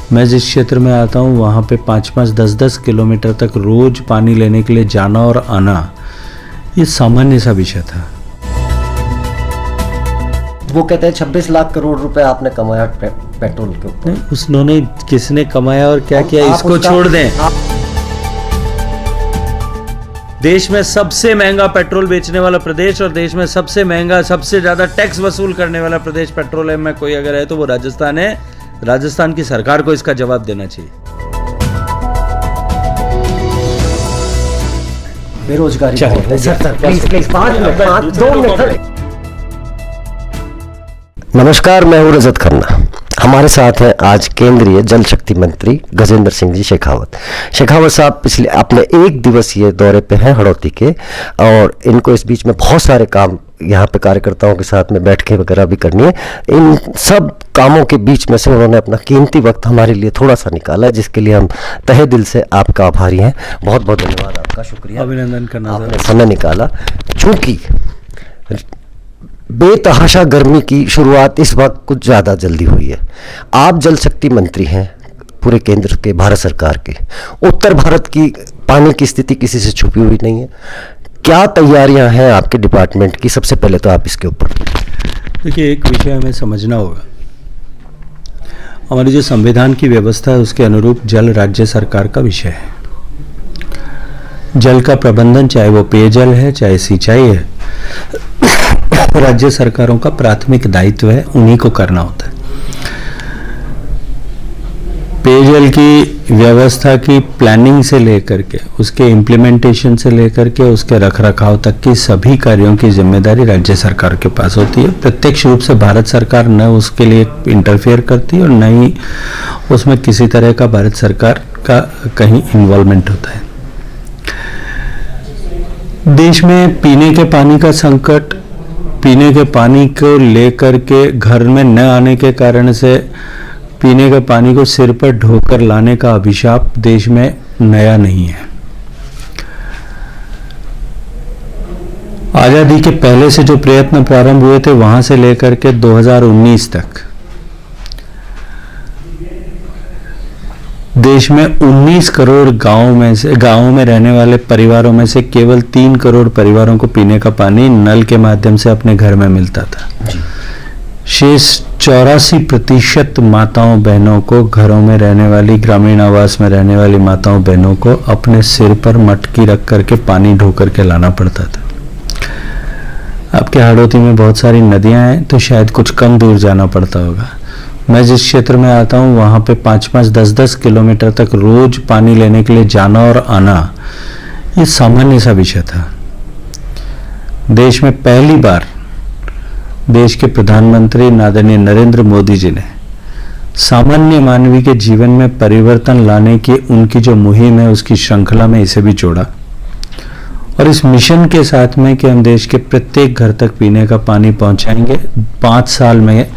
मैं जिस क्षेत्र में आता हूँ वहाँ पे 5-5, 10-10 किलोमीटर तक रोज पानी लेने के लिए जाना और आना ये सामान्य सा विषय था। वो कहते हैं 26 लाख करोड़ रुपए आपने कमाया पेट्रोल के ऊपर। उसने किसने कमाया और क्या किया इसको छोड़ दें। देश में सबसे महंगा पेट्रोल बेचने वाला प्रदेश और देश में सबसे महंगा, सबसे ज्यादा टैक्स वसूल करने वाला प्रदेश पेट्रोलियम में कोई अगर है तो वो राजस्थान है। राजस्थान की सरकार को इसका जवाब देना चाहिए। बेरोजगारी प्लीज 2 मिनट। नमस्कार, मैं हूं रजत खन्ना। हमारे साथ हैं आज केंद्रीय जल शक्ति मंत्री गजेंद्र सिंह जी शेखावत। शेखावत साहब पिछले अपने 1 दिवसीय दौरे पे हैं हड़ौती के, और इनको इस बीच में बहुत सारे काम यहाँ पे कार्यकर्ताओं के साथ में बैठकें वगैरह भी करनी है। इन सब कामों के बीच में से उन्होंने अपना कीमती वक्त हमारे लिए थोड़ा सा निकाला, जिसके लिए हम तहे दिल से आपका आभारी हैं। बहुत बहुत धन्यवाद, आपका शुक्रिया, अभिनंदन करना। आपने समय निकाला। चूंकि बेतहाशा गर्मी की शुरुआत इस वक्त कुछ ज़्यादा जल्दी हुई है। आप जल शक्ति मंत्री हैं पूरे केंद्र के, भारत सरकार के। उत्तर भारत की पानी की स्थिति किसी से छुपी हुई नहीं है। क्या तैयारियां हैं आपके डिपार्टमेंट की? सबसे पहले तो आप इसके ऊपर देखिए, एक विषय हमें समझना होगा। हमारी जो संविधान की व्यवस्था है उसके अनुरूप जल राज्य सरकार का विषय है। जल का प्रबंधन, चाहे वो पेयजल है चाहे सिंचाई है, राज्य सरकारों का प्राथमिक दायित्व है, उन्हीं को करना होता है। पेयजल की व्यवस्था की प्लानिंग से लेकर के उसके इम्प्लीमेंटेशन से लेकर के उसके रखरखाव तक की सभी कार्यों की जिम्मेदारी राज्य सरकार के पास होती है। प्रत्यक्ष रूप से भारत सरकार न उसके लिए इंटरफेयर करती और न ही उसमें किसी तरह का भारत सरकार का कहीं इन्वॉल्वमेंट होता है। देश में पीने के पानी का संकट, पीने के पानी को लेकर के घर में न आने के कारण से पीने के पानी को सिर पर ढोकर लाने का अभिशाप देश में नया नहीं है। आजादी के पहले से जो प्रयत्न प्रारंभ हुए थे वहां से लेकर के 2019 तक देश में 19 करोड़ गांवों में रहने वाले परिवारों में से केवल 3 करोड़ परिवारों को पीने का पानी नल के माध्यम से अपने घर में मिलता था। शेष 84% माताओं बहनों को, घरों में रहने वाली, ग्रामीण आवास में रहने वाली माताओं बहनों को अपने सिर पर मटकी रख करके पानी ढो करके लाना पड़ता था। आपके हड़ौती में बहुत सारी नदियां हैं तो शायद कुछ कम दूर जाना पड़ता होगा। मैं जिस क्षेत्र में आता हूँ वहाँ पे 5-5, 10-10 किलोमीटर तक रोज पानी लेने के लिए जाना और आना ये सामान्य सा विषय था। देश में पहली बार देश के प्रधानमंत्री आदरणीय नरेंद्र मोदी जी ने सामान्य मानवी के जीवन में परिवर्तन लाने की उनकी जो मुहिम है उसकी श्रृंखला में इसे भी जोड़ा, और इस मिशन के साथ में कि हम देश के प्रत्येक घर तक पीने का पानी पहुंचाएंगे, 5 साल में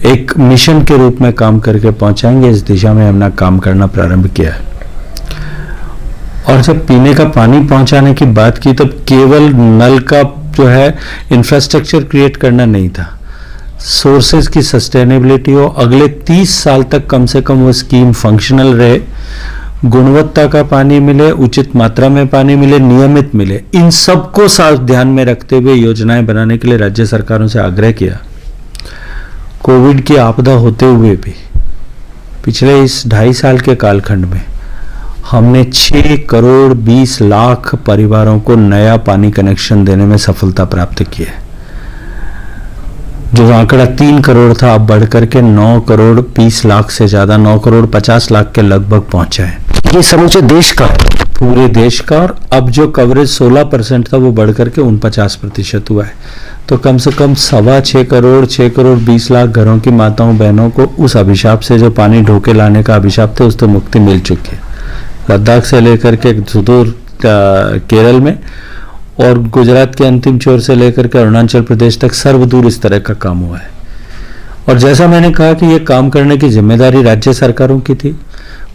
एक मिशन के रूप में काम करके पहुंचाएंगे, इस दिशा में हमने काम करना प्रारंभ किया है। और जब पीने का पानी पहुंचाने की बात की तब केवल नल का जो है इंफ्रास्ट्रक्चर क्रिएट करना नहीं था, सोर्सेज की सस्टेनेबिलिटी हो, अगले 30 साल तक कम से कम वो स्कीम फंक्शनल रहे, गुणवत्ता का पानी मिले, उचित मात्रा में पानी मिले, नियमित मिले, इन सबको साथ ध्यान में रखते हुए योजनाएं बनाने के लिए राज्य सरकारों से आग्रह किया। कोविड की आपदा होते हुए भी पिछले इस 2.5 साल के कालखंड में हमने 6 करोड़ 20 लाख परिवारों को नया पानी कनेक्शन देने में सफलता प्राप्त की है। जो आंकड़ा 3 करोड़ था अब बढ़कर के 9 करोड़ 20 लाख से ज्यादा, 9 करोड़ 50 लाख के लगभग पहुंचा है। ये समूचे देश का, पूरे देश का, और अब जो कवरेज 16% था वो बढ़कर के 49% हुआ है। तो कम से कम 6.25 करोड़ 6 करोड़ 20 लाख घरों की माताओं बहनों को उस अभिशाप से, जो पानी ढोके लाने का अभिशाप था, उससे मुक्ति मिल चुकी है। लद्दाख से लेकर के सुदूर केरल में और गुजरात के अंतिम छोर से लेकर के अरुणाचल प्रदेश तक सर्वदूर इस तरह का काम हुआ है। और जैसा मैंने कहा कि ये काम करने की जिम्मेदारी राज्य सरकारों की थी,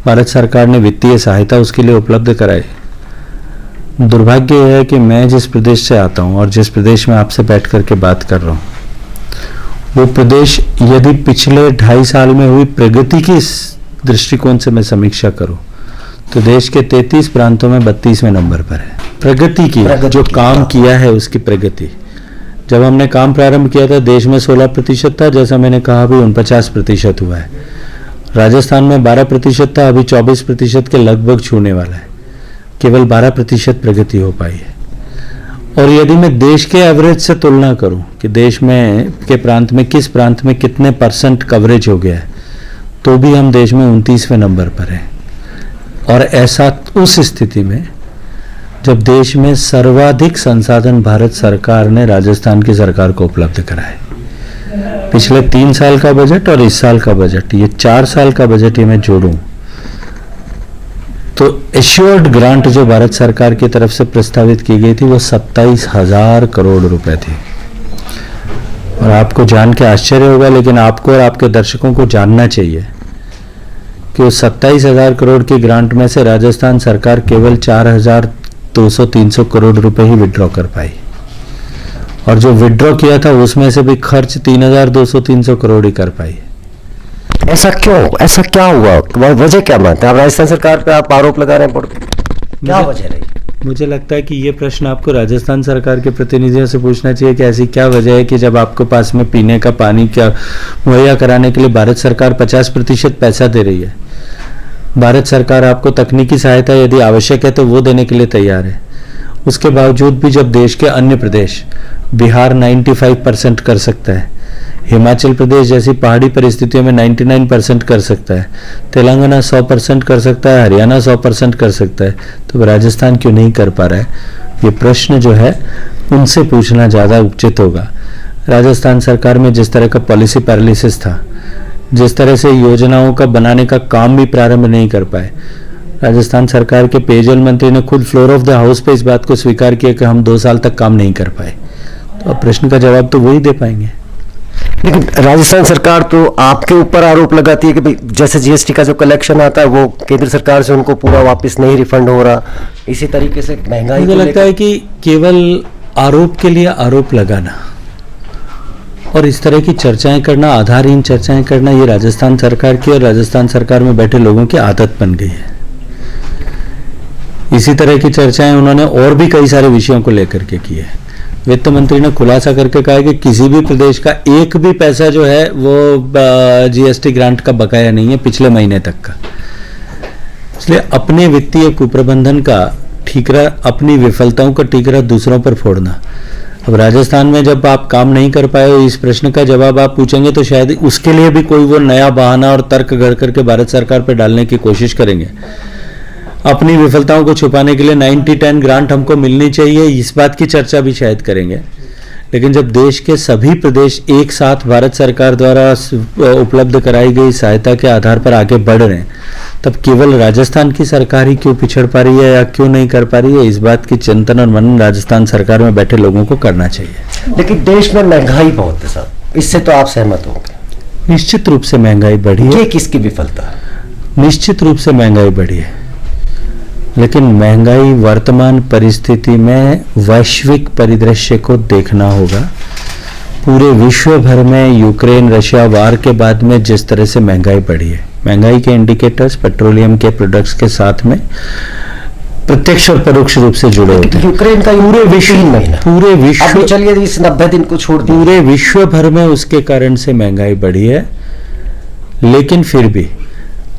भारत सरकार ने वित्तीय सहायता उसके लिए उपलब्ध कराई। दुर्भाग्य यह है कि मैं जिस प्रदेश से आता हूं और जिस प्रदेश में आपसे बैठ करके बात कर रहा हूं, वो प्रदेश यदि पिछले 2.5 साल में हुई प्रगति की दृष्टिकोण से मैं समीक्षा करूं तो देश के 33 प्रांतों में 32वें नंबर पर है। प्रगति की जो काम किया है उसकी प्रगति। जब हमने काम प्रारंभ किया था देश में 16% था, जैसा मैंने कहा अभी 49% हुआ है। राजस्थान में 12% था, अभी 24% के लगभग छूने वाला है। केवल 12% प्रगति हो पाई है। और यदि मैं देश के एवरेज से तुलना करूं कि देश में के प्रांत में किस प्रांत में कितने % कवरेज हो गया है, तो भी हम देश में 29वें नंबर पर हैं। और ऐसा उस स्थिति में जब देश में सर्वाधिक संसाधन भारत सरकार ने राजस्थान की सरकार को उपलब्ध कराए। पिछले 3 साल का बजट और इस साल का बजट, ये 4 साल का बजट ये मैं जोड़ूं तो एश्योर्ड ग्रांट जो भारत सरकार की तरफ से प्रस्तावित की गई थी वो 27,000 करोड़ रुपए थी। और आपको जान के आश्चर्य होगा, लेकिन आपको और आपके दर्शकों को जानना चाहिए कि उस 27,000 करोड़ की ग्रांट में से राजस्थान सरकार केवल 4,200-300 करोड़ रुपए ही विड्रॉ कर पाई। और जो विड्रॉ किया था उसमें से भी खर्च 3,200-300 करोड़ ही कर पाई। ऐसा क्यों? ऐसा क्या हुआ? वजह क्या मानते हैं आप? राजस्थान सरकार पे आप आरोप लगा रहे हैं, क्या वजह रही? मुझे लगता है कि ये प्रश्न आपको राजस्थान सरकार के प्रतिनिधियों से पूछना चाहिए कि ऐसी क्या वजह है कि जब आपके पास में पीने का पानी क्या मुहैया कराने के लिए भारत सरकार 50% पैसा दे रही है, भारत सरकार आपको तकनीकी सहायता यदि आवश्यक है तो वो देने के लिए तैयार है, उसके बावजूद भी जब देश के अन्य प्रदेश, बिहार 95% कर सकता है, हिमाचल प्रदेश जैसी पहाड़ी परिस्थितियों में 99% कर सकता है, तेलंगाना 100% कर सकता है, हरियाणा 100% कर सकता है, तो राजस्थान क्यों नहीं कर पा रहा है? ये प्रश्न जो है उनसे पूछना ज़्यादा उचित होगा। राजस्थान सरकार में जिस तरह का पॉलिसी पैरालिसिस था, जिस तरह से योजनाओं का बनाने का काम भी प्रारंभ नहीं कर पाए, राजस्थान सरकार के पेयजल मंत्री ने खुद फ्लोर ऑफ द हाउस पे इस बात को स्वीकार किया कि हम 2 साल तक काम नहीं कर पाए। तो अब प्रश्न का जवाब तो वही दे पाएंगे। लेकिन राजस्थान सरकार तो आपके ऊपर आरोप लगाती है कि भाई जैसे जीएसटी का जो कलेक्शन आता है वो केंद्र सरकार से उनको पूरा वापस नहीं रिफंड हो रहा, इसी तरीके से महंगाई। मुझे लगता है कि केवल आरोप के लिए आरोप लगाना और इस तरह की चर्चाएं करना, आधारहीन चर्चाएं करना, ये राजस्थान सरकार की और राजस्थान सरकार में बैठे लोगों की आदत बन गई है। इसी तरह की चर्चाएं उन्होंने और भी कई सारे विषयों को लेकर के की है। वित्त मंत्री ने खुलासा करके कहा कि किसी भी प्रदेश का एक भी पैसा जो है वो जीएसटी ग्रांट का बकाया नहीं है पिछले महीने तक का। इसलिए अपने वित्तीय कुप्रबंधन का ठीकरा, अपनी विफलताओं का ठीकरा दूसरों पर फोड़ना। अब राजस्थान में जब आप काम नहीं कर पाए हो, इस प्रश्न का जवाब आप पूछेंगे तो शायद उसके लिए भी कोई वो नया बहाना और तर्क गढ़ करके भारत सरकार पर डालने की कोशिश करेंगे। अपनी विफलताओं को छुपाने के लिए 90-10 ग्रांट हमको मिलनी चाहिए, इस बात की चर्चा भी शायद करेंगे। लेकिन जब देश के सभी प्रदेश एक साथ भारत सरकार द्वारा उपलब्ध कराई गई सहायता के आधार पर आगे बढ़ रहे हैं, तब केवल राजस्थान की सरकार ही क्यों पिछड़ पा रही है या क्यों नहीं कर पा रही है, इस बात की चिंतन और मनन राजस्थान सरकार में बैठे लोगों को करना चाहिए। लेकिन देश में महंगाई बहुत है साहब, इससे तो आप सहमत होंगे? निश्चित रूप से महंगाई बढ़ी है। ये किसकी विफलता है? निश्चित रूप से महंगाई बढ़ी है, लेकिन महंगाई वर्तमान परिस्थिति में वैश्विक परिदृश्य को देखना होगा। पूरे विश्व भर में यूक्रेन रशिया वार के बाद में जिस तरह से महंगाई बढ़ी है, महंगाई के इंडिकेटर्स पेट्रोलियम के प्रोडक्ट्स के साथ में प्रत्यक्ष और परोक्ष रूप से जुड़े होते हैं। यूक्रेन का पूरे विश्व, चलिए इस 90 दिन को छोड़ दिए, पूरे विश्व भर में उसके कारण से महंगाई बढ़ी है। लेकिन फिर भी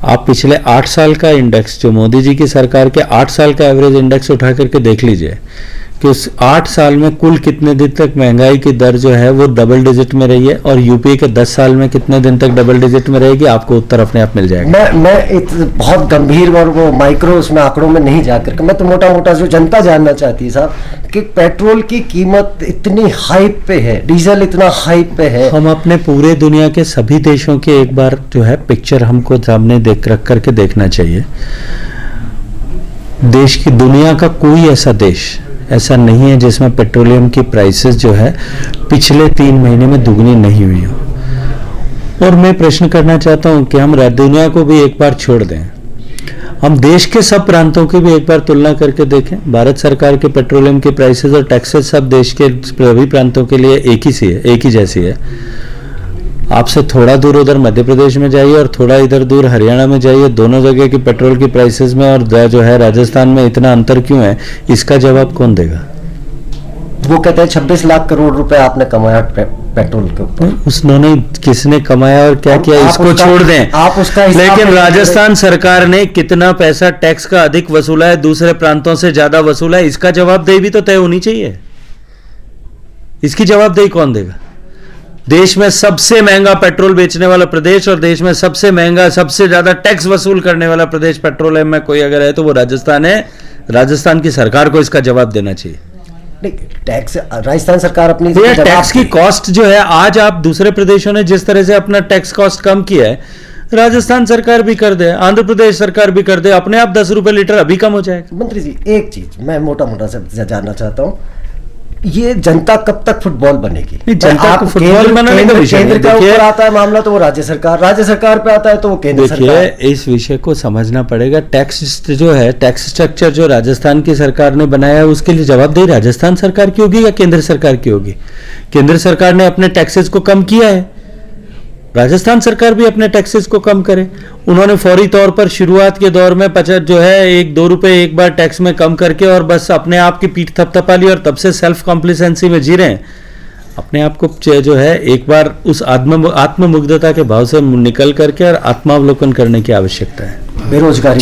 आप पिछले 8 साल का इंडेक्स, जो मोदी जी की सरकार के 8 साल का एवरेज इंडेक्स उठा करके देख लीजिए कि उस 8 साल में कुल कितने दिन तक महंगाई की दर जो है वो डबल डिजिट में रही है, और यूपी के 10 साल में कितने दिन तक डबल डिजिट में रहेगी, आपको उत्तर अपने आप मिल जाएगा। मैं बहुत गंभीर और वो माइक्रो उसमें आंकड़ों में नहीं जाकर, मैं तो मोटा मोटा जो जनता जानना चाहती है साहब कि पेट्रोल की कीमत इतनी हाइप पे है, डीजल इतना हाइप पे है। हम अपने पूरे दुनिया के सभी देशों के एक बार जो है पिक्चर हमको सामने देख रख करके देखना चाहिए। देश की, दुनिया का कोई ऐसा देश ऐसा नहीं है जिसमें पेट्रोलियम की प्राइसेस जो है पिछले 3 महीने में दुगनी नहीं हुई हो। और मैं प्रश्न करना चाहता हूं कि हम दुनिया को भी एक बार छोड़ दें, हम देश के सब प्रांतों की भी एक बार तुलना करके देखें। भारत सरकार के पेट्रोलियम की प्राइसेस और टैक्सेस सब देश के सभी प्रांतों के लिए एक ही जैसी है। आपसे थोड़ा दूर उधर मध्य प्रदेश में जाइए और थोड़ा इधर दूर हरियाणा में जाइए, दोनों जगह की पेट्रोल की प्राइसेस में और जो है राजस्थान में इतना अंतर क्यों है, इसका जवाब कौन देगा? वो कहते हैं 26 लाख करोड़ रुपए आपने कमाया पेट्रोल के ऊपर। उसने किसने कमाया और क्या किया, इसको छोड़ दें। आप उसका हिसाब लेकिन नहीं राजस्थान सरकार ने कितना पैसा टैक्स का अधिक वसूला है, दूसरे प्रांतों से ज्यादा वसूला है, इसका जवाबदेही भी तो तय होनी चाहिए। इसकी जवाबदेही कौन देगा? देश में सबसे महंगा पेट्रोल बेचने वाला प्रदेश और देश में सबसे महंगा, सबसे ज्यादा टैक्स वसूल करने वाला प्रदेश पेट्रोलियम में कोई अगर है तो वो राजस्थान है। राजस्थान की सरकार को इसका जवाब देना चाहिए। नहीं, टैक्स राजस्थान सरकार अपनी टैक्स की कॉस्ट जो है, आज आप दूसरे प्रदेशों ने जिस तरह से अपना टैक्स कॉस्ट कम किया है, राजस्थान सरकार भी कर दे, आंध्र प्रदेश सरकार भी कर दे, अपने आप 10 रुपए लीटर अभी कम हो जाएगा। मंत्री जी, एक चीज मैं मोटा मोटा से जानना चाहता हूँ, ये जनता कब तक फुटबॉल बनेगी? जनता को फुटबॉल बनाने का विषय केंद्र के ऊपर आता है मामला तो वो राज्य सरकार पे आता है तो वो केंद्र सरकार। देखिए, इस विषय को समझना पड़ेगा। टैक्स जो है, टैक्स स्ट्रक्चर जो राजस्थान की सरकार ने बनाया है, उसके लिए जवाबदेही राजस्थान सरकार की होगी या केंद्र सरकार की होगी? केंद्र सरकार ने अपने टैक्सेस को कम किया है, राजस्थान सरकार भी अपने टैक्सेस को कम करे। उन्होंने फौरी तौर पर शुरुआत के दौर में 50 जो है 1-2 रुपए एक बार टैक्स में कम करके और बस अपने आप की पीठ थपथपा ली और तब से सेल्फ कॉम्प्लिसेंसी में जी रहे हैं। अपने आप को जो है एक बार उस आत्ममुग्धता के भाव से निकल करके और आत्मावलोकन करने की आवश्यकता है। बेरोजगारी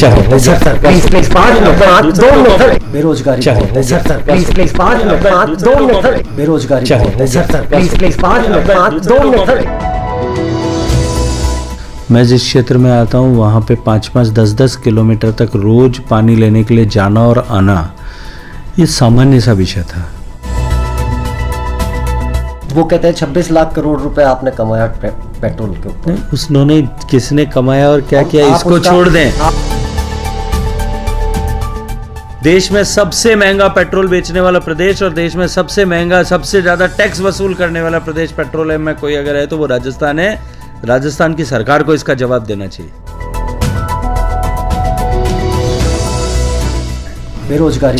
मैं जिस क्षेत्र में आता हूँ वहाँ पे 5-5, 10-10 किलोमीटर तक रोज पानी लेने के लिए जाना और आना, ये सामान्य सा विषय था। वो कहते हैं 26 लाख करोड़ रुपए आपने कमाया पेट्रोल के ऊपर। उसने किसने कमाया और क्या किया, इसको छोड़ दें। देश में सबसे महंगा पेट्रोल बेचने वाला प्रदेश और देश में सबसे महंगा, सबसे ज्यादा टैक्स वसूल करने वाला प्रदेश पेट्रोलियम में कोई अगर है तो वो राजस्थान है। राजस्थान की सरकार को इसका जवाब देना चाहिए। बेरोजगारी